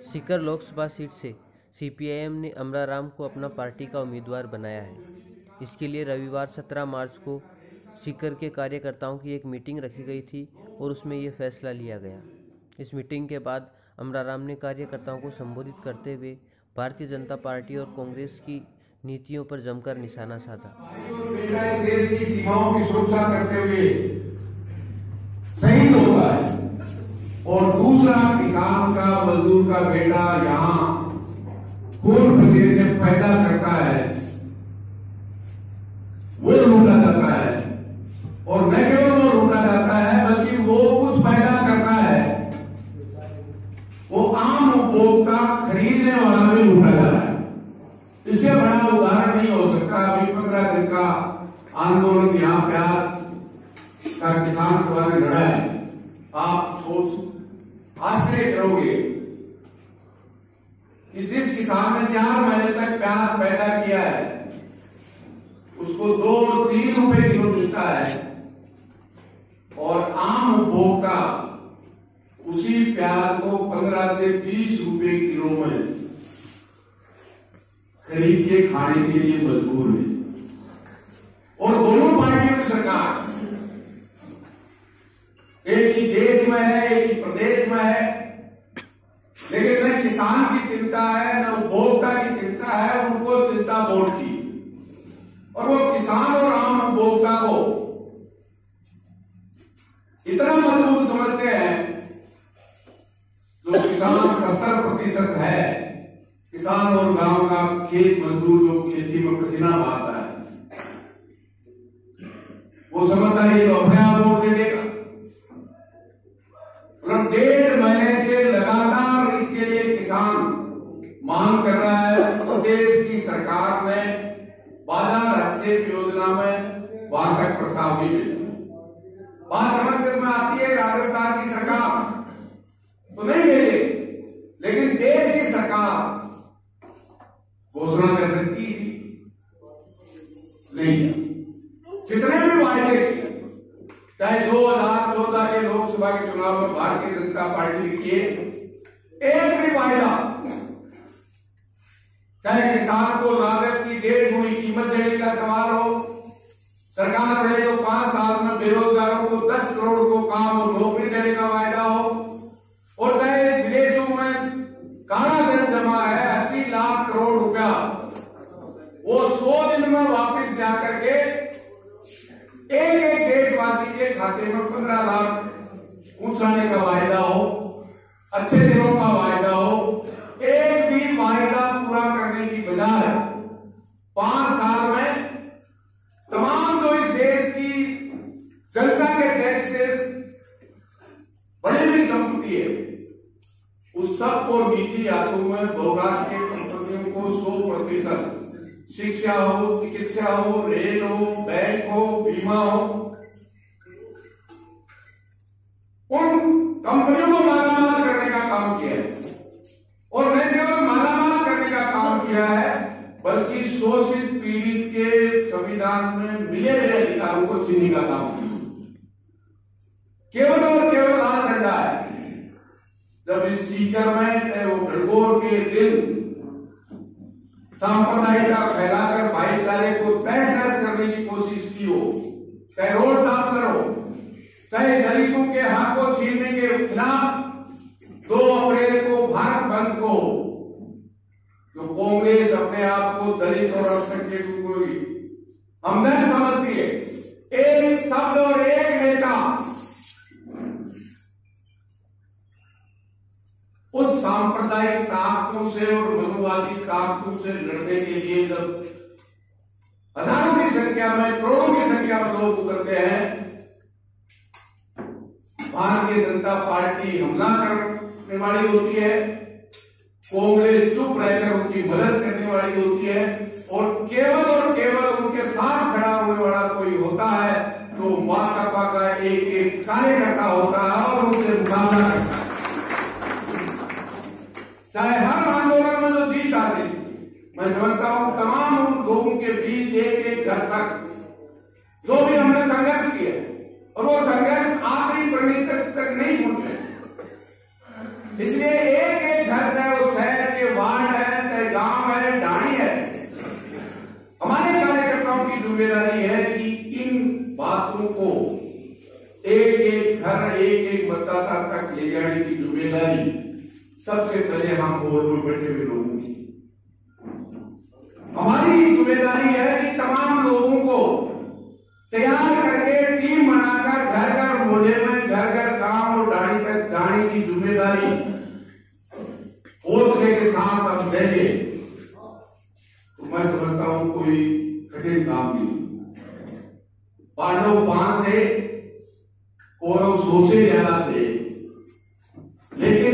Sikar Lok Sabha seat से CPIM ने अमराराम को अपना पार्टी का उम्मीदवार बनाया है। इसके लिए रविवार 17 मार्च को सीकर के कार्यकर्ताओं की एक मीटिंग रखी गई थी और उसमें ये फैसला लिया गया। इस मीटिंग के बाद अमराराम ने कार्यकर्ताओं को संबोधित करते हुए भारतीय जनता पार्टी और कांग्रेस की नीतियों पर जमकर निशाना साधा। देश की सीमाओं की सुरक्षा करते हुए शहीद होता है और दूसरा किसान का, मजदूर का बेटा यहाँ खून पसीने से पैदा करता है, वो लूटा जाता है। और न केवल वो लूटा जाता है बल्कि वो कुछ पैदा करता है, वो आम उपभोक्ता खरीदने वाला भी लूटा जा रहा है। इससे बड़ा उदाहरण नहीं हो सकता। अभी 15 दिन का आंदोलन यहाँ प्याज का किसान सभा ने लड़ा है। आप सोच आश्चर्य करोगे कि जिस किसान ने 4 महीने तक प्याज पैदा किया है उसको 2-3 रुपए किलो मिलता है और आम उपभोक्ता उसी प्याज को 15 से 20 रुपए किलो में खरीद के खाने के लिए मजबूर है। और दोनों पार्टियों की सरकार, एक ही देश में है, एक ही प्रदेश में है, लेकिन न किसान की चिंता है, न उपभोक्ता की चिंता है। उनको चिंता वोट की, और वो किसान और आम उपभोक्ता को इतना मजबूत समझते हैं। जो किसान 70% है, किसान और गांव का खेत मजदूर जो खेती में पसीना बहाता है, वो समझता है तो अपने आप वोट दे देगा। 1.5 महीने से लगातार इसके लिए किसान मांग कर रहा है। प्रदेश की सरकार ने बाजार हस्तक्षेप योजना में वहां तक प्रस्ताव नहीं भेजा। बात समझ में आती है, राजस्थान की सरकार तो नहीं भेजे, लेकिन देश की सरकार घोषणा कर सकती थी, नहीं। कितने भी वायदे किए, चाहे 2014 के लोकसभा के चुनाव में भारतीय जनता पार्टी ने किए, एक भी वायदा, चाहे किसान को लागत की 1.5 गुनी कीमत देने का सवाल हो, सरकार बढ़े तो 5 साल में बेरोजगारों को 10 करोड़ को काम और नौकरी देने का वायदा हो, और चाहे विदेशों में काला धन जमा है 80 लाख करोड़ रुपया, वो 100 दिन में वापस जा करके एक देशवासी के खाते में 15 लाख पहुंचाने का वायदा हो, अच्छे दिनों का वायदा हो। एक भी वायदा पूरा करने की बजाय 5 साल में तमाम जो इस देश की जनता के टैक्स से बड़ी बड़ी संपत्ति है, उस सबको नीति आयोग में बहुराष्ट्रीय कंपनियों को 100%, शिक्षा हो, चिकित्सा हो, रेल हो, बैंक हो, बीमा हो, उन कंपनियों को मालामाल करने का काम किया है। और न केवल मालामाल करने का काम किया है बल्कि शोषित पीड़ित के संविधान में मिले हुए अधिकारों को छीनने का काम किया। केवल और केवल लाल झंडा है। जब इस सीकर में चाहे वो गणगौर के दिन सांप्रदायिकता फैलाकर भाईचारे को तहस-नहस करने की कोशिश की हो, चाहे रोड साफ हो, चाहे दलितों के हक को छीनने के खिलाफ 2 अप्रैल को भारत बंद को, जो कांग्रेस अपने आप को दलित और अल्पसंख्यक रूपों की हमदर्द समझती है, एक शब्द और एक नेता उस सांप्रदायिक ताकतों से और मनुवादी ताकतों से लड़ने के लिए जब हजारों की संख्या में, करोड़ों की संख्या में लोग उतरते हैं, भारतीय जनता पार्टी हमला करने वाली होती है, कांग्रेस चुप रहकर उनकी मदद करने वाली होती है, और केवल उनके साथ खड़ा होने वाला कोई होता है तो माकपा का एक कार्यकर्ता होता है और उनसे मुकाबला करता है। चाहे हर आंदोलन में जो जीत हासिल, मैं समझता हूं तमाम उन लोगों के बीच एक घर तक जो भी हमने संघर्ष किया, और वो संघर्ष आखिरी परिणति तक नहीं पहुंचे, इसलिए एक एक घर, चाहे वो शहर के वार्ड है, चाहे गांव है, ढाणी है, हमारे कार्यकर्ताओं की जिम्मेदारी है कि इन बातों को एक एक घर, एक एक मतदाता तक ले जाने की जिम्मेदारी सबसे पहले हम और में बैठे हुए लोगों की। हमारी जिम्मेदारी है कि तमाम लोगों को तैयार करके टीम बनाकर घर घर मोहल्ले में, घर घर गांव और ढाणी तक जाने की जिम्मेदारी हौसले के साथ हम देंगे तो मैं समझता हूं कोई कठिन काम नहीं। पांडव 5 थे, कौरव 100 से ज्यादा थे, लेकिन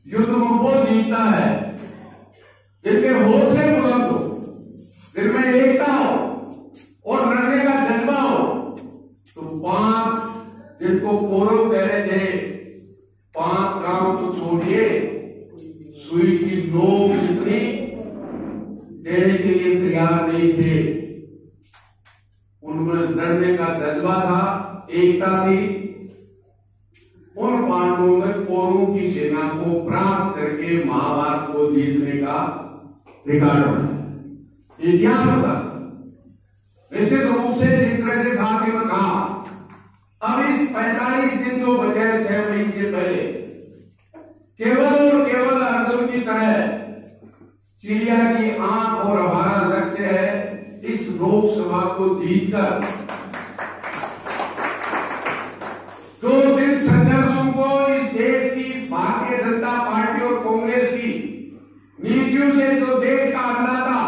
युद्ध में वो जीतता है जिनके हौसले बुलंद हो, जिनमें एकता हो और लड़ने का जज्बा हो। तो 5 जिनको कौरव कह रहे थे, 5 गांव तो छोड़िए, सुई की नोक जितनी देने के लिए तैयार नहीं थे। उनमें लड़ने का जज्बा था, एकता थी। उन पांडवों में कौरवों की सेना को परास्त करके महाभारत को जीतने का रिकॉर्ड बना, इतिहास होता। निश्चित रूप से जिस तरह से साथी ने कहा, अब इस 45 दिन जो बचे हैं 6 महीने से पहले, केवल और केवल अर्जुन की तरह चिड़िया की आंख और हमारा लक्ष्य है इस लोकसभा को जीतकर जो दिन संघर्षों को इस देश की भारतीय जनता पार्टी और कांग्रेस की नीतियों से जो देश का अन्नदाता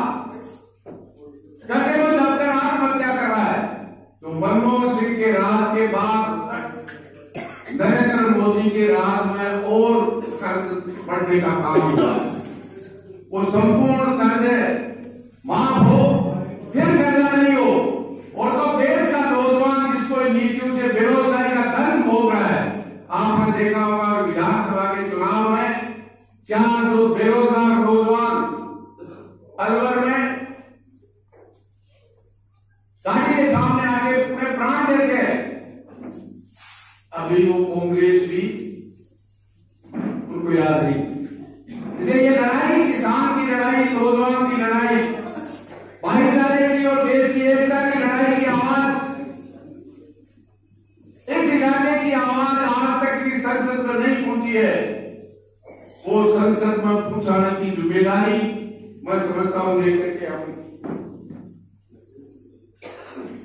कहते वो दबकर आत्महत्या कर रहा है, तो मनमोहन सिंह के राज के बाद नरेंद्र मोदी के राज में और कर्ज बढ़ने का काम हुआ। वो संपूर्ण कर्ज माफ हो, फिर कर्जा नहीं हो, और तो देश का नौजवान जिसको नीतियों से बेरोजगारी का दंश भोग रहा है। आपने देखा होगा विधानसभा के चुनाव में 4 जो बेरोजगार नौजवान अलवर में गाड़ी के सामने आके अपने प्राण देते हैं, अभी वो कांग्रेस भी उनको याद नहीं। इसलिए ये लड़ाई किसान की लड़ाई, नौजवान की लड़ाई, भाईचारे की और देश की एकता की लड़ाई की आवाज, इस इलाके की आवाज आज तक की संसद में नहीं पहुंची है। वो संसद में पहुंचाने की जिम्मेदारी मैं समझता हूं लेकर के हम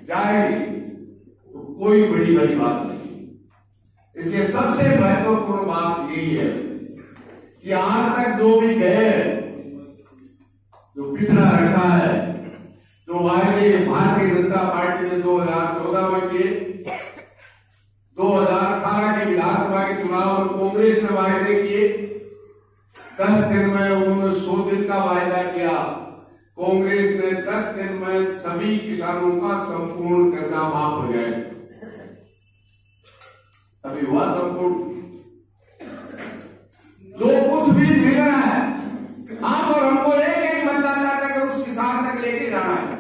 जाएंगे तो कोई बड़ी बात नहीं। इसलिए सबसे महत्वपूर्ण बात यही है कि आज तक जो भी गए, जो पिछड़ा रखा है, जो वायदे भारतीय जनता पार्टी ने 2014 में किए, 2018 के विधानसभा के चुनाव में कांग्रेस ने वायदे किए, 10 दिन में उन्होंने 100 दिन का वायदा किया। कांग्रेस ने 10 दिन में सभी किसानों का संपूर्ण कर्जा माफ हो जाए, अभी हुआ संपूर्ण। जो कुछ भी मिल रहा है आप और हमको एक एक मतदाता तक उस किसान तक लेके जाना है।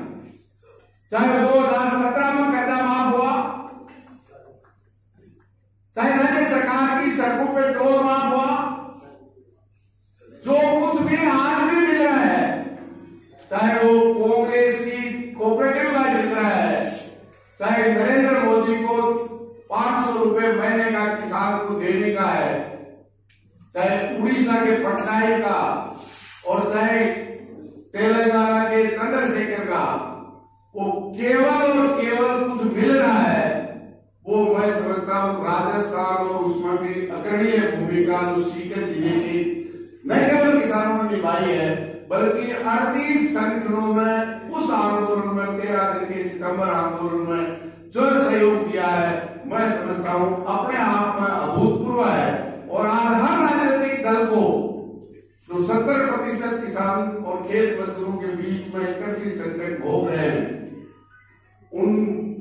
चाहे 2017 में कर्जा माफ हुआ, चाहे राज्य सरकार की सड़कों पे टोल माफ हुआ, जो कुछ भी आज भी मिल रहा है, चाहे वो कांग्रेस की कोऑपरेटिव का मिल रहा है, चाहे नरेंद्र मोदी को 500 रुपए महीने का किसान को देने का है, चाहे उड़ीसा के पटनायक का और चाहे तेलंगाना के चंद्रशेखर का, वो केवल और केवल कुछ मिल रहा है। वो मैं समझता हूं राजस्थान और उसमें भी अग्रणीय भूमिका जो सीकर जिले की न केवल किसानों ने निभाई है, बल्कि 38 संगठनों में उस आंदोलन में 13 दिन के सितंबर आंदोलन में जो सहयोग दिया है, मैं समझता हूं अपने आप में अभूतपूर्व है। और आज हर राजनीतिक दल को जो 70% किसान और खेत मजदूरों के बीच में कृषि संकट भोग रहे हैं,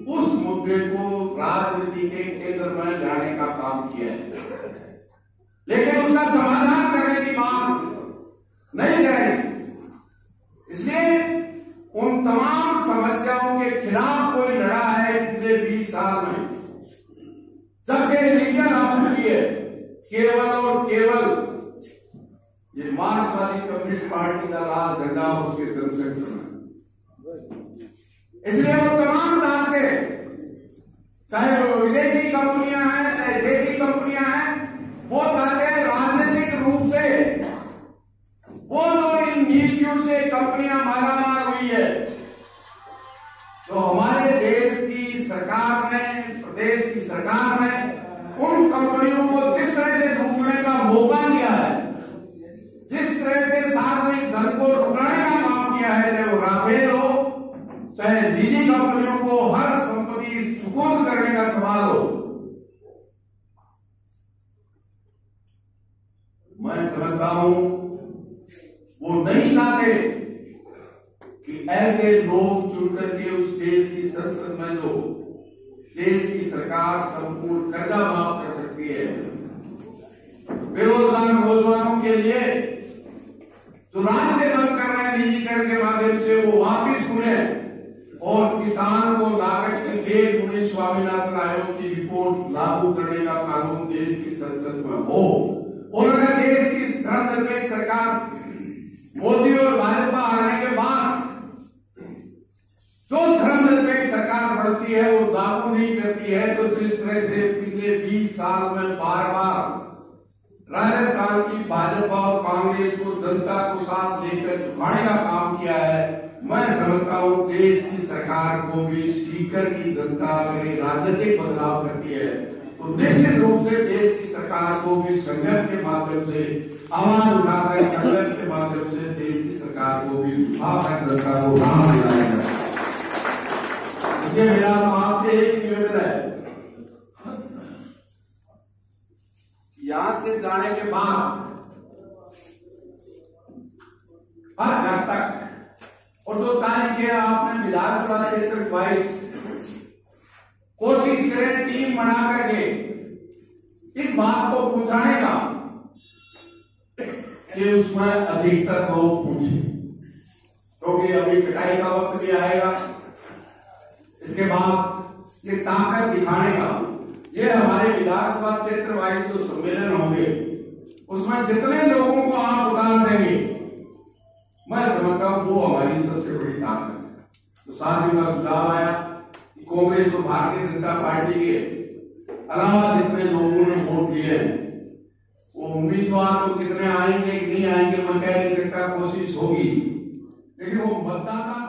उस मुद्दे को राजनीति के केंद्र में लाने का काम किया है, लेकिन उसका समाधान करने की बात नहीं करेंगे। इसलिए उन तमाम समस्याओं के खिलाफ कोई लड़ा है पिछले 20 साल में, जब से नीतियां लागू की है, केवल और केवल ये मार्क्सवादी कम्युनिस्ट पार्टी का लाल झंडा उसके जनसेंटर में। इसलिए वो तमाम ताकतें, चाहे वो विदेशी कंपनियां हैं चाहे देशी कंपनियां हैं, वो चाहते हैं राजनीतिक रूप से वो जो इन नीतियों से कंपनियां मालामाल हुई है, तो हमारे देश की सरकार ने, प्रदेश की सरकार ने उन कंपनियों को जिस तरह से लूटने का मौका दिया है, जिस तरह से सार्वजनिक धन को लुटाने का काम किया है, चाहे वो राफेल हो चाहे निजी कंपनियों को हर संपत्ति सुपुर्द करने का सवाल हो, मैं समझता हूं वो नहीं चाहते कि ऐसे लोग चुन करके उस देश की संसद में जो देश की सरकार संपूर्ण कर्जा माफ कर सकती है, बेरोजगार नौजवानों के लिए जो रास्ते बंद कर रहे हैं निजीकरण के माध्यम से, वो वापिस खुले और किसान को लागत के खेत में स्वामीनाथन आयोग की रिपोर्ट लागू करने का कानून देश की संसद में हो। और अगर देश की धर्मनिरपेक्ष सरकार मोदी और भाजपा आने के बाद जो धर्मनिरपेक्ष सरकार बढ़ती है वो लागू नहीं करती है, तो जिस तरह से पिछले 20 साल में बार बार राजस्थान की भाजपा और कांग्रेस को जनता को साथ लेकर झुकाने का काम किया है, मैं समझता हूं देश की सरकार को भी सीकर की जनता अगर राजनीतिक बदलाव करती है तो निश्चित रूप से देश की सरकार को भी संघर्ष के माध्यम से आवाज उठाकर, संघर्ष के माध्यम से देश की सरकार को भी उठाकर जनता को राह दिलाया जाए। इसलिए मेरा तो आपसे एक निवेदन है, यहां से जाने के बाद हर घर तक, और जो तारीखें आपने विधानसभा क्षेत्र वाइज कोशिश करें टीम बना करके इस बात को पहुंचाने का कि उसमें अधिकतर लोग पहुंचे, क्योंकि अभी कटाई का वक्त भी आएगा। इसके बाद ये ताकत दिखाने का, ये हमारे विधानसभा क्षेत्र वाइज जो सम्मेलन होंगे उसमें जितने लोगों को आप उतार देंगे, मैं समझता हूं वो हमारी सबसे बड़ी ताकत है। तो साथ ही का सुझाव आया कि कांग्रेस और भारतीय जनता पार्टी के अलावा जितने लोगों ने वोट दिए वो उम्मीदवार तो कितने आएंगे नहीं आएंगे मैं कह नहीं सकता, कोशिश होगी, लेकिन वो मतदाता